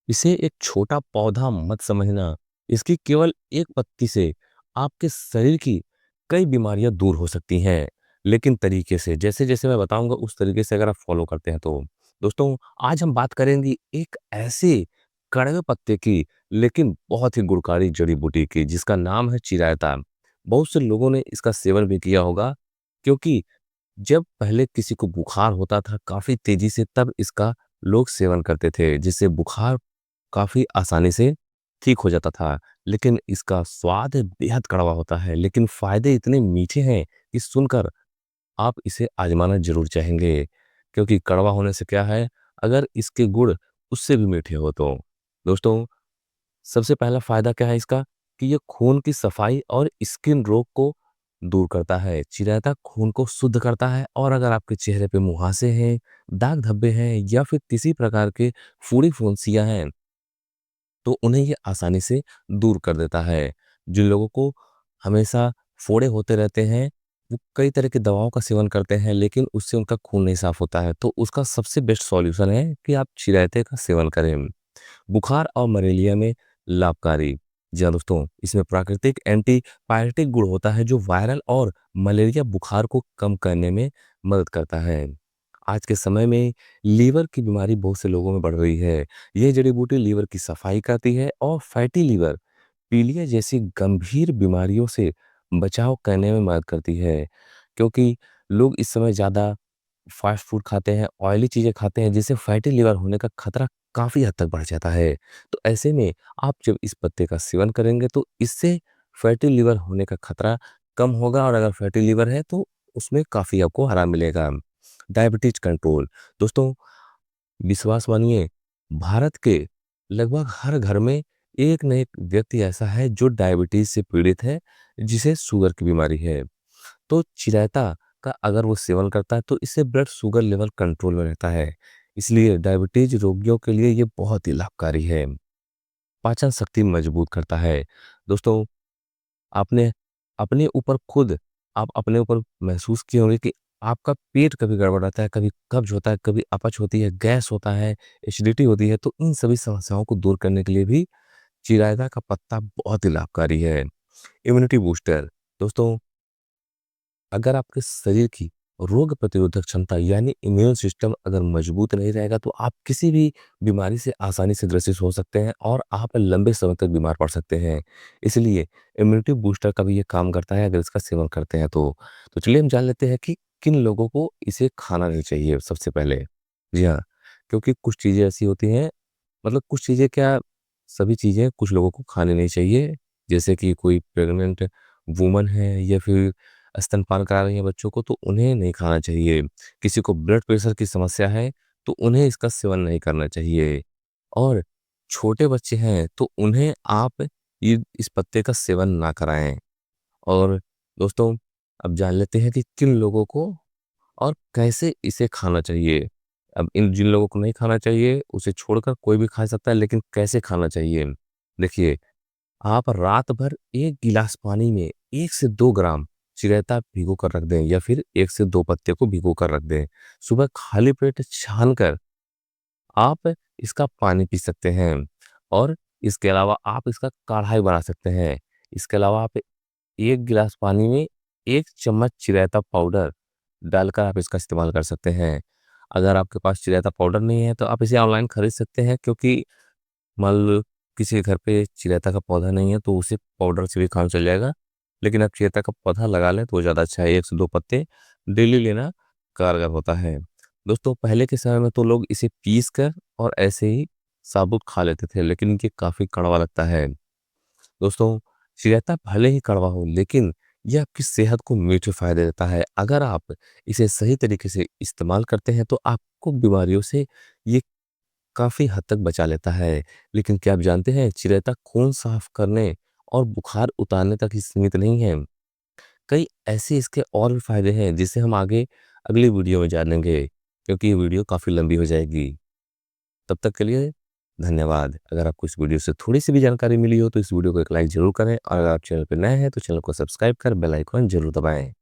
इसे एक छोटा पौधा मत समझना। इसकी केवल एक पत्ती से आपके शरीर की कई बीमारियां दूर हो सकती हैं। लेकिन तरीके से जैसे-जैसे मैं बताऊँगा उस तरीके से अगर आप फ़ॉलो करते हैं तो। दोस्तों, आज हम बात करेंगे एक ऐसे कड़वे पत्ते की लेकिन बहुत ही गुणकारी जड़ी-बूटी की जिसका नाम है चिरायता। बहुत से लोगों ने इसका सेवन भी किया होगा क्योंकि जब पहले किसी को बुखार होता था काफ़ी तेज़ी से तब इसका लोग सेवन करते थे जिससे बुखार काफ़ी आसानी से ठीक हो जाता था। लेकिन इसका स्वाद बेहद कड़वा होता है, लेकिन फ़ायदे इतने मीठे हैं कि सुनकर आप इसे आज़माना ज़रूर चाहेंगे। क्योंकि कड़वा होने से क्या है, अगर इसके गुण उससे भी मीठे हो तो। दोस्तों, सबसे पहला फ़ायदा क्या है इसका कि ये खून की सफाई और स्किन रोग को दूर करता है। चिरैता खून को शुद्ध करता है और अगर आपके चेहरे पे मुहासे हैं, दाग धब्बे हैं या फिर किसी प्रकार के फुंसियाँ हैं, तो उन्हें ये आसानी से दूर कर देता है। जिन लोगों को हमेशा फोड़े होते रहते हैं, वो कई तरह की दवाओं का सेवन करते हैं, लेकिन उससे उनका खून नहीं साफ होता है, तो उसका सबसे बेस्ट सॉल्यूशन है कि आप चिरैते का सेवन करें। बुखार और मलेरिया में लाभकारी। जी हाँ दोस्तों, इसमें प्राकृतिक एंटीपायरेटिक गुण होता है जो वायरल और मलेरिया बुखार को कम करने में मदद करता है। आज के समय में लीवर की बीमारी बहुत से लोगों में बढ़ रही है। यह जड़ी बूटी लीवर की सफाई करती है और फैटी लीवर, पीलिया जैसी गंभीर बीमारियों से बचाव करने में मदद करती है। क्योंकि लोग इस समय ज़्यादा फास्ट फूड खाते हैं, ऑयली चीज़ें खाते हैं, जिससे फैटी लिवर होने का खतरा काफ़ी हद तक बढ़ जाता है। तो ऐसे में आप जब इस पत्ते का सेवन करेंगे तो इससे फैटी लिवर होने का खतरा कम होगा और अगर फैटी लिवर है तो उसमें काफ़ी आपको आराम मिलेगा। Diabetes control. दोस्तों, विश्वास मानिए, भारत के लगभग हर घर में एक न एक व्यक्ति ऐसा है जो डायबिटीज़ से पीड़ित है, जिसे शुगर की बीमारी है। तो चिरायता का अगर वो सेवन करता है तो इससे ब्लड शुगर लेवल कंट्रोल में रहता है। इसलिए डायबिटीज रोगियों के लिए ये बहुत ही लाभकारी है। पाचन शक्ति मजबूत करता है। दोस्तों, आपने अपने ऊपर खुद आप अपने ऊपर महसूस किए होंगे कि आपका पेट कभी गड़बड़ रहता है, कभी कब्ज होता है, कभी अपच होती है, गैस होता है, एसिडिटी होती है, तो इन सभी समस्याओं को दूर करने के लिए भी चिरायता का पत्ता बहुत ही लाभकारी है। Immunity booster. दोस्तों, अगर आपके शरीर की रोग प्रतिरोधक क्षमता यानी इम्यून सिस्टम अगर मजबूत नहीं रहेगा तो आप किसी भी बीमारी से आसानी से ग्रसित हो सकते हैं और आप लंबे समय तक बीमार पड़ सकते हैं। इसलिए इम्यूनिटी बूस्टर का भी ये काम करता है अगर इसका सेवन करते हैं तो। तो चलिए हम जान लेते हैं कि किन लोगों को इसे खाना नहीं चाहिए सबसे पहले। जी हाँ, क्योंकि कुछ चीज़ें ऐसी होती हैं, मतलब कुछ चीज़ें क्या, सभी चीज़ें कुछ लोगों को खानी नहीं चाहिए। जैसे कि कोई प्रेग्नेंट वुमन है या फिर स्तनपान करा रही हैं बच्चों को तो उन्हें नहीं खाना चाहिए। किसी को ब्लड प्रेशर की समस्या है तो उन्हें इसका सेवन नहीं करना चाहिए। और छोटे बच्चे हैं तो उन्हें आप ये इस पत्ते का सेवन ना कराएँ। और दोस्तों, अब जान लेते हैं कि किन लोगों को और कैसे इसे खाना चाहिए। अब इन जिन लोगों को नहीं खाना चाहिए उसे छोड़कर कोई भी खा सकता है, लेकिन कैसे खाना चाहिए? देखिए, आप रात भर 1 गिलास पानी में 1 से 2 ग्राम चिरैता भिगो कर रख दें या फिर 1 से 2 पत्ते को भिगो कर रख दें। सुबह खाली पेट छानकर आप इसका पानी पी सकते हैं और इसके अलावा आप इसका काढ़ा भी बना सकते हैं। इसके अलावा आप 1 गिलास पानी में 1 चम्मच चिरैता पाउडर डालकर आप इसका इस्तेमाल कर सकते हैं। अगर आपके पास चिरैता पाउडर नहीं है तो आप इसे ऑनलाइन खरीद सकते हैं, क्योंकि मान लो किसी के घर पे चिरैता का पौधा नहीं है तो उसे पाउडर से भी काम चल जाएगा। लेकिन आप चिरैता का पौधा लगा लें तो वो ज़्यादा अच्छा है। 1 से 2 पत्ते डेली लेना कारगर होता है। दोस्तों, पहले के समय में तो लोग इसे पीस कर और ऐसे ही साबुत खा लेते थे, लेकिन ये काफ़ी कड़वा लगता है। दोस्तों, चिरैता भले ही कड़वा हो लेकिन यह आपकी सेहत को मीठे फ़ायदे देता है। अगर आप इसे सही तरीके से इस्तेमाल करते हैं तो आपको बीमारियों से ये काफ़ी हद तक बचा लेता है। लेकिन क्या आप जानते हैं, चिरैता खून साफ करने और बुखार उतारने तक ही सीमित नहीं है। कई ऐसे इसके और भी फ़ायदे हैं जिसे हम आगे अगली वीडियो में जानेंगे, क्योंकि ये वीडियो काफ़ी लंबी हो जाएगी। तब तक के लिए धन्यवाद। अगर आपको इस वीडियो से थोड़ी-सी भी जानकारी मिली हो तो इस वीडियो को एक लाइक ज़रूर करें और अगर आप चैनल पे नए हैं तो चैनल को सब्सक्राइब कर बेल आइकन ज़रूर दबाएँ।